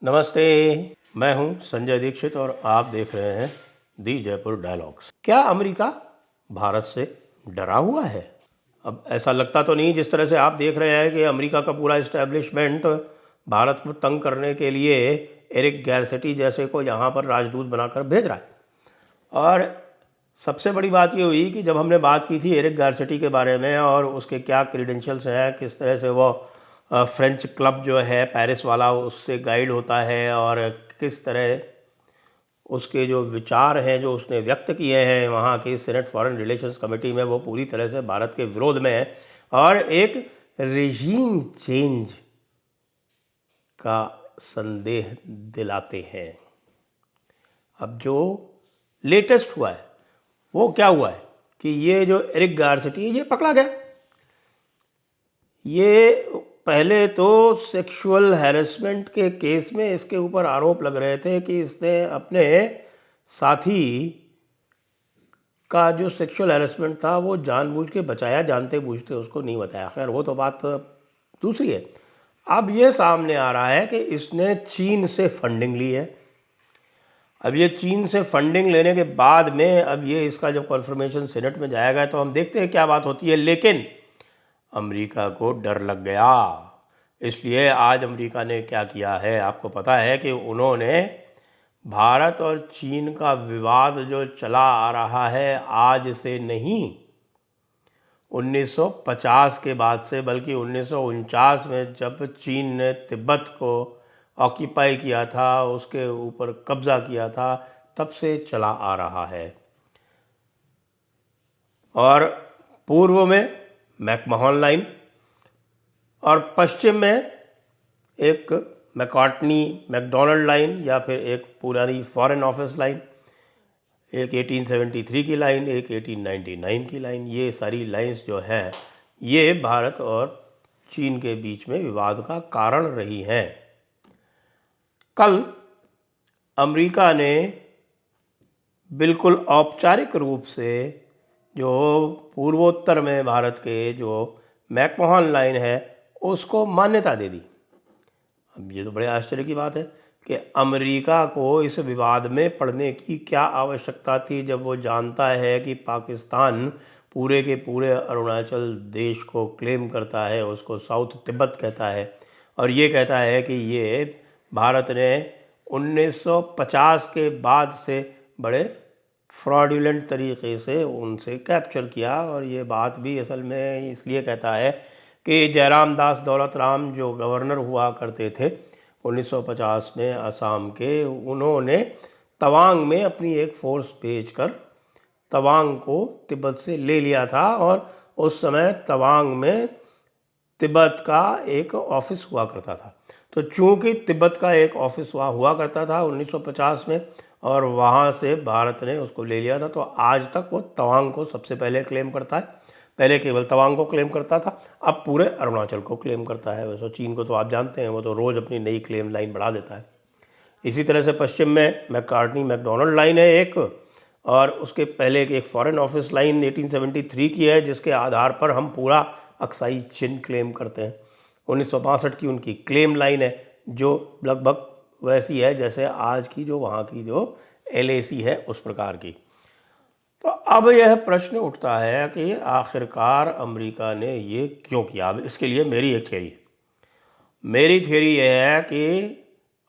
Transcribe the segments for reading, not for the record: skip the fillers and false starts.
नमस्ते, मैं हूं संजय दीक्षित और आप देख रहे हैं दी जयपुर डायलॉग्स। क्या अमेरिका भारत से डरा हुआ है? अब ऐसा लगता तो नहीं जिस तरह से आप देख रहे हैं कि अमेरिका का पूरा इस्टेब्लिशमेंट भारत को तंग करने के लिए एरिक गैरसेटी जैसे को यहाँ पर राजदूत बनाकर भेज रहा है। और सबसे बड़ी बात ये हुई कि जब हमने बात की थी एरिक गैरसेटी के बारे में और उसके क्या क्रीडेंशियल्स हैं, किस तरह से वो फ्रेंच क्लब जो है पेरिस वाला उससे गाइड होता है और किस तरह उसके जो विचार हैं जो उसने व्यक्त किए हैं वहाँ की सीनेट फॉरेन रिलेशंस कमेटी में, वो पूरी तरह से भारत के विरोध में है और एक रेजीम चेंज का संदेह दिलाते हैं। अब जो लेटेस्ट हुआ है वो क्या हुआ है कि ये जो एरिक गारसेटी ये पकड़ा गया। ये पहले तो सेक्सुअल हैरेसमेंट के केस में इसके ऊपर आरोप लग रहे थे कि इसने अपने साथी का जो सेक्सुअल हैरेसमेंट था वो जानबूझ के बचाया, जानते बूझते उसको नहीं बताया। खैर वो तो बात दूसरी है। अब ये सामने आ रहा है कि इसने चीन से फंडिंग ली है। अब ये चीन से फंडिंग लेने के बाद में अब ये इसका जब कन्फर्मेशन सेनेट में जाएगा तो हम देखते हैं क्या बात होती है। लेकिन अमेरिका को डर लग गया, इसलिए आज अमेरिका ने क्या किया है आपको पता है कि उन्होंने भारत और चीन का विवाद जो चला आ रहा है आज से नहीं, 1950 के बाद से, बल्कि 1949 में जब चीन ने तिब्बत को ऑक्यूपाई किया था, उसके ऊपर कब्ज़ा किया था, तब से चला आ रहा है। और पूर्व में मैकमोहन लाइन और पश्चिम में एक मैकार्टनी मैकडोनल्ड लाइन या फिर एक पुरानी फॉरेन ऑफिस लाइन, एक 1873 की लाइन, एक 1899 की लाइन। ये सारी लाइंस जो है ये भारत और चीन के बीच में विवाद का कारण रही हैं। कल अमेरिका ने बिल्कुल औपचारिक रूप से जो पूर्वोत्तर में भारत के जो मैकमोहन लाइन है उसको मान्यता दे दी। अब ये तो बड़े आश्चर्य की बात है कि अमेरिका को इस विवाद में पड़ने की क्या आवश्यकता थी जब वो जानता है कि पाकिस्तान पूरे के पूरे अरुणाचल देश को क्लेम करता है, उसको साउथ तिब्बत कहता है और ये कहता है कि ये भारत ने 1950 के बाद से बड़े फ्रॉडुलेंट तरीके से उनसे कैप्चर किया। और ये बात भी असल में इसलिए कहता है कि जयराम दास दौलत राम जो गवर्नर हुआ करते थे 1950 में असम के, उन्होंने तवांग में अपनी एक फोर्स भेजकर तवांग को तिब्बत से ले लिया था और उस समय तवांग में तिब्बत का एक ऑफिस हुआ करता था। तो चूंकि तिब्बत का एक ऑफिस वहाँ हुआ करता था 1950 में और वहाँ से भारत ने उसको ले लिया था, तो आज तक वो तवांग को सबसे पहले क्लेम करता है। पहले केवल तवांग को क्लेम करता था, अब पूरे अरुणाचल को क्लेम करता है। वैसे चीन को तो आप जानते हैं, वो तो रोज़ अपनी नई क्लेम लाइन बढ़ा देता है। इसी तरह से पश्चिम में मैकार्टनी मैकडोनल्ड लाइन है एक, और उसके पहले एक फ़ॉरेन ऑफिस लाइन 1873 की है जिसके आधार पर हम पूरा अक्साई चिन क्लेम करते हैं। 1962 की उनकी क्लेम लाइन है जो लगभग वैसी है जैसे आज की जो वहाँ की जो LAC है उस प्रकार की। तो अब यह प्रश्न उठता है कि आखिरकार अमेरिका ने ये क्यों किया। अब इसके लिए मेरी थ्योरी ये है कि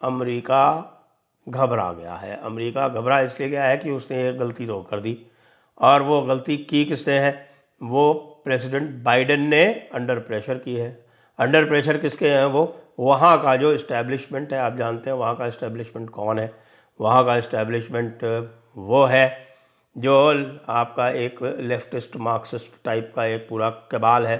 अमेरिका घबरा गया है। अमेरिका घबरा इसलिए गया है कि उसने एक गलती तो कर दी, और वो गलती की किसने है? वो प्रेसिडेंट बाइडेन ने अंडर प्रेशर की है। अंडर प्रेशर किसके हैं? वो वहाँ का जो इस्टेब्लिशमेंट है, आप जानते हैं वहाँ का इस्टेब्लिशमेंट कौन है। वहाँ का इस्टेब्लिशमेंट वो है जो आपका एक लेफ्टिस्ट मार्क्सिस्ट टाइप का एक पूरा कबाल है,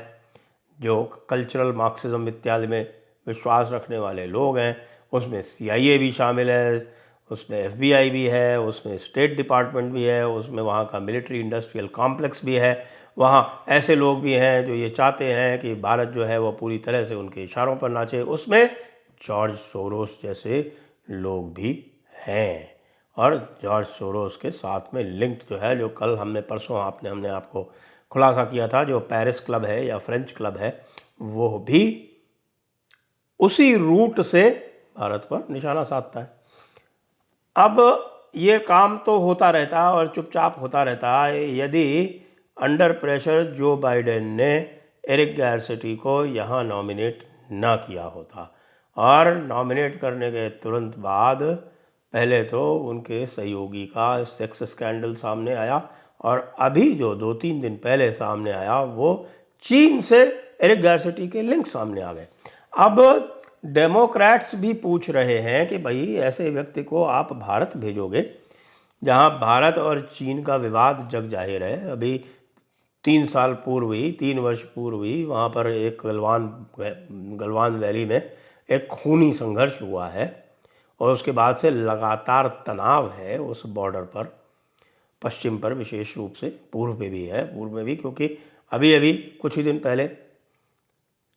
जो कल्चरल मार्क्सिज्म इत्यादि में विश्वास रखने वाले लोग हैं। उसमें CIA भी शामिल है, उसमें FBI भी है, उसमें स्टेट डिपार्टमेंट भी है, उसमें वहाँ का मिलिट्री इंडस्ट्रियल कॉम्प्लेक्स भी है। वहाँ ऐसे लोग भी हैं जो ये चाहते हैं कि भारत जो है वो पूरी तरह से उनके इशारों पर नाचे। उसमें जॉर्ज सोरोस जैसे लोग भी हैं, और जॉर्ज सोरोस के साथ में लिंक्ड जो है, जो कल परसों हमने आपको खुलासा किया था, जो पेरिस क्लब है या फ्रेंच क्लब है, वो भी उसी रूट से भारत पर निशाना साधता है। अब ये काम तो होता रहता है और चुपचाप होता रहता है यदि अंडर प्रेशर जो बाइडेन ने एरिक गारसेटी को यहाँ नॉमिनेट ना किया होता, और नॉमिनेट करने के तुरंत बाद पहले तो उनके सहयोगी का सेक्स स्कैंडल सामने आया, और अभी जो 2-3 दिन पहले सामने आया वो चीन से एरिक गारसेटी के लिंक सामने आ गए। अब डेमोक्रेट्स भी पूछ रहे हैं कि भाई ऐसे व्यक्ति को आप भारत भेजोगे जहां भारत और चीन का विवाद जग जाहिर है। अभी 3 वर्ष पूर्व ही वहाँ पर एक गलवान वैली में एक खूनी संघर्ष हुआ है, और उसके बाद से लगातार तनाव है उस बॉर्डर पर, पश्चिम पर विशेष रूप से, पूर्व पे भी है, पूर्व में भी, क्योंकि अभी अभी कुछ ही दिन पहले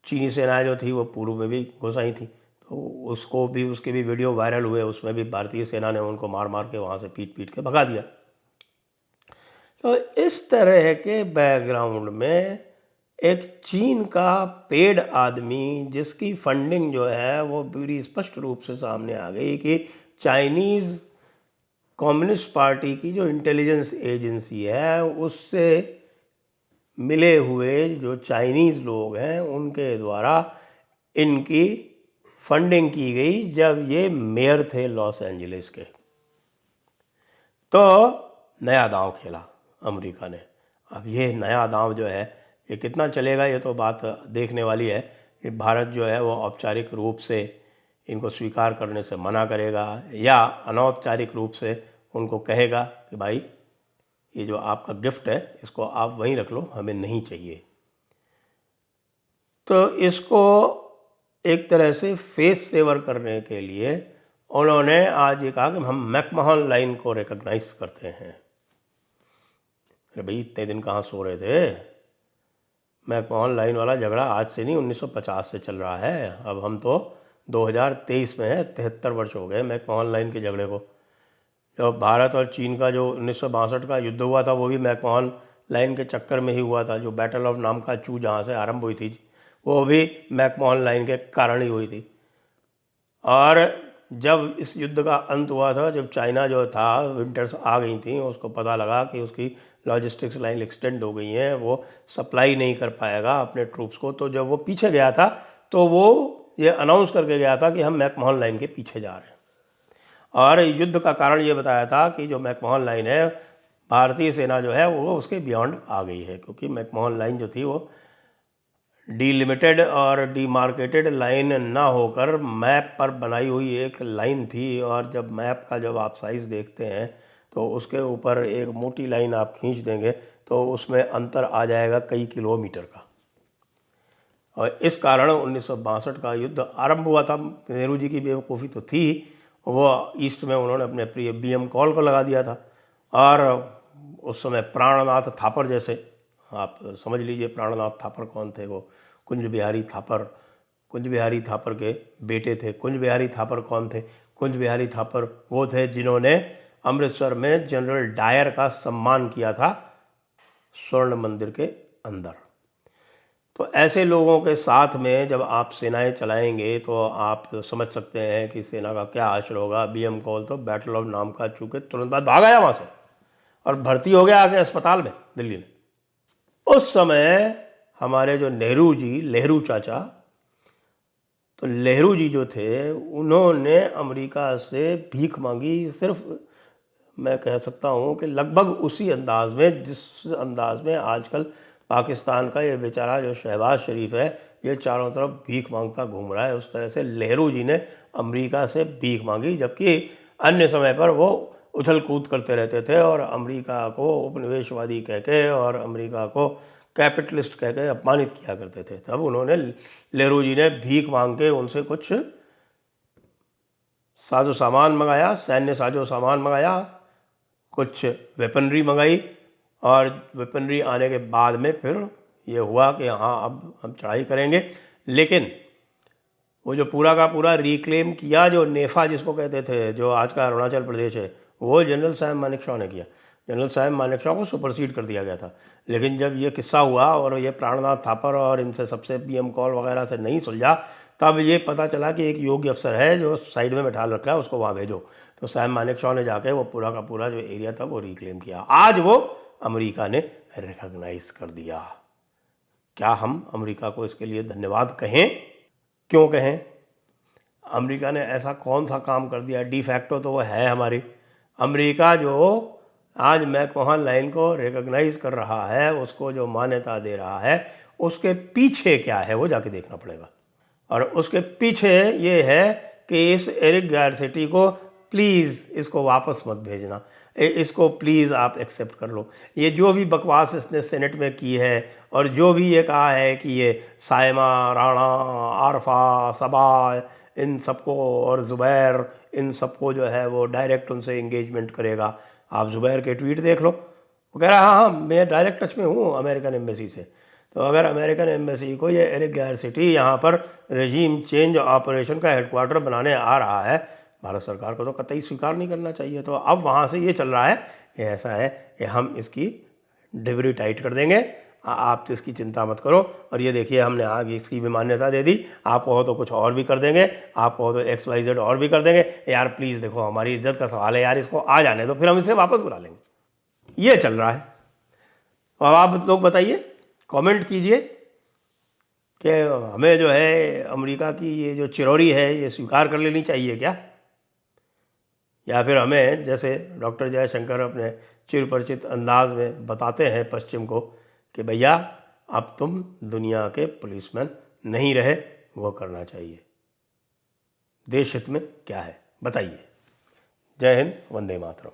चीनी सेनाएं जो थी वो पूर्व में भी घुस आई थी, तो उसको भी, उसके भी वीडियो वायरल हुए, उसमें भी भारतीय सेना ने उनको मार मार के वहाँ से पीट पीट के भगा दिया। तो इस तरह के बैकग्राउंड में एक चीन का पेड आदमी जिसकी फंडिंग जो है वो पूरी स्पष्ट रूप से सामने आ गई कि चाइनीज़ कम्युनिस्ट पार्टी की जो इंटेलिजेंस एजेंसी है उससे मिले हुए जो चाइनीज़ लोग हैं उनके द्वारा इनकी फंडिंग की गई जब ये मेयर थे लॉस एंजलिस के। तो नया दांव खेला अमेरिका ने। अब ये नया दांव जो है ये कितना चलेगा ये तो बात देखने वाली है कि भारत जो है वो औपचारिक रूप से इनको स्वीकार करने से मना करेगा या अनौपचारिक रूप से उनको कहेगा कि भाई ये जो आपका गिफ्ट है इसको आप वहीं रख लो, हमें नहीं चाहिए। तो इसको एक तरह से फेस सेवर करने के लिए उन्होंने आज ये कहा कि हम मैकमोहन लाइन को रिकॉग्नाइज करते हैं। अरे भाई इतने दिन कहाँ सो रहे थे? मैकमोहन लाइन वाला झगड़ा आज से नहीं 1950 से चल रहा है। अब हम तो 2023 में है, 73 वर्ष हो गए मैकमोहन लाइन के झगड़े को। जब भारत और चीन का जो 1962 का युद्ध हुआ था वो भी मैकमोहन लाइन के चक्कर में ही हुआ था। जो बैटल ऑफ नामका चू जहाँ से आरंभ हुई थी वो भी मैकमोहन लाइन के कारण ही हुई थी। और जब इस युद्ध का अंत हुआ था, जब चाइना जो था, विंटर्स आ गई थी, उसको पता लगा कि उसकी लॉजिस्टिक्स लाइन एक्सटेंड हो गई हैं, वो सप्लाई नहीं कर पाएगा अपने ट्रूप्स को, तो जब वो पीछे गया था तो वो ये अनाउंस करके गया था कि हम मैकमोहन लाइन के पीछे जा रहे हैं। और युद्ध का कारण ये बताया था कि जो मैकमोहन लाइन है, भारतीय सेना जो है वो उसके बियॉन्ड आ गई है, क्योंकि मैकमोहन लाइन जो थी वो डीलिमिटेड और डीमार्केटेड लाइन ना होकर मैप पर बनाई हुई एक लाइन थी। और जब मैप का जब आप साइज़ देखते हैं तो उसके ऊपर एक मोटी लाइन आप खींच देंगे तो उसमें अंतर आ जाएगा कई किलोमीटर का। और इस कारण 1962 का युद्ध आरंभ हुआ था। नेहरू जी की बेवकूफ़ी तो थी, वो ईस्ट में उन्होंने अपने प्रिय BM कॉल को लगा दिया था। और उस समय प्राणनाथ थापर जैसे, आप समझ लीजिए प्राणनाथ थापर कौन थे, वो कुंज बिहारी थापर के बेटे थे। कुंज बिहारी थापर कौन थे? कुंज बिहारी थापर वो थे जिन्होंने अमृतसर में जनरल डायर का सम्मान किया था स्वर्ण मंदिर के अंदर। तो ऐसे लोगों के साथ में जब आप सेनाएं चलाएंगे तो आप समझ सकते हैं कि सेना का क्या आचर होगा। BM कॉल तो बैटल ऑफ नामका चू के तुरंत बाद भाग आया वहाँ से और भर्ती हो गया आगे अस्पताल में दिल्ली में। उस समय हमारे जो नेहरू चाचा, तो नेहरू जी जो थे उन्होंने अमेरिका से भीख मांगी, सिर्फ मैं कह सकता हूँ कि लगभग उसी अंदाज में जिस अंदाज में आजकल पाकिस्तान का ये बेचारा जो शहबाज शरीफ है ये चारों तरफ भीख मांगता घूम रहा है, उस तरह से नेहरू जी ने अमेरिका से भीख मांगी। जबकि अन्य समय पर वो उछल कूद करते रहते थे और अमेरिका को उपनिवेशवादी कह के और अमेरिका को कैपिटलिस्ट कह के अपमानित किया करते थे। तब उन्होंने, नेहरू जी ने भीख मांग के उनसे कुछ साजो सामान मंगाया, सैन्य साजो सामान मंगाया, कुछ वेपनरी मंगाई, और वेपनरी आने के बाद में फिर ये हुआ कि हाँ अब हम चढ़ाई करेंगे। लेकिन वो जो पूरा का पूरा रिक्लेम किया, जो नेफा जिसको कहते थे, जो आज का अरुणाचल प्रदेश है, वो जनरल साहब मानेकशॉ ने किया। जनरल साहब मानेकशॉ को सुपरसीड कर दिया गया था। लेकिन जब ये किस्सा हुआ और ये प्राणनाथ थापर और इनसे सबसे BM कॉल वगैरह से नहीं सुलझा, तब ये पता चला कि एक योग्य अफसर है जो साइड में बैठा रखा है, उसको वहाँ भेजो। तो सैम मानेकशॉ ने जाके वो पूरा का पूरा जो एरिया था वो रिक्लेम किया। आज वो अमेरिका ने रिकॉग्नाइज कर दिया। क्या हम अमेरिका को इसके लिए धन्यवाद कहें? क्यों कहें? अमेरिका ने ऐसा कौन सा काम कर दिया? डी फैक्टो तो वो है हमारी। अमेरिका जो आज मैकमोहन लाइन को रिकॉग्नाइज कर रहा है, उसको जो मान्यता दे रहा है, उसके पीछे क्या है वो जाके देखना पड़ेगा। और उसके पीछे ये है कि इस एरिक गारसेटी को प्लीज़ इसको वापस मत भेजना, इसको प्लीज़ आप एक्सेप्ट कर लो। ये जो भी बकवास इसने सेनेट में की है और जो भी ये कहा है कि ये साइमा, राणा, आरफा, सबा, इन सबको और ज़ुबैर, इन सबको जो है वो डायरेक्ट उनसे इंगेजमेंट करेगा। आप ज़ुबैर के ट्वीट देख लो, वो कह रहा है हाँ हाँ मैं डायरेक्ट टच में हूँ अमेरिकन एम्बेसी से। तो अगर अमेरिकन एम्बेसी को ये एरिक गारसेटी यहाँ पर रेजीम चेंज ऑपरेशन का हेडक्वार्टर बनाने आ रहा है, भारत सरकार को तो कतई स्वीकार नहीं करना चाहिए। तो अब वहाँ से ये चल रहा है कि ऐसा है कि हम इसकी डिबरी टाइट कर देंगे, आप तो इसकी चिंता मत करो। और ये देखिए हमने आगे इसकी भी मान्यता दे दी, आप कहो तो कुछ और भी कर देंगे, आप कहो तो XYZ और भी कर देंगे। यार प्लीज़ देखो हमारी इज्जत का सवाल है यार, इसको आ जाने दो, फिर हम इसे वापस बुला लेंगे। ये चल रहा है। अब आप लोग बताइए, कमेंट कीजिए कि हमें जो है अमेरिका की ये जो चिरौरी है ये स्वीकार कर लेनी चाहिए क्या, या फिर हमें जैसे डॉक्टर जयशंकर अपने चिरपरिचित अंदाज में बताते हैं पश्चिम को कि भैया अब तुम दुनिया के पुलिसमैन नहीं रहे, वो करना चाहिए। देश हित में क्या है बताइए। जय हिंद, वंदे मातरम।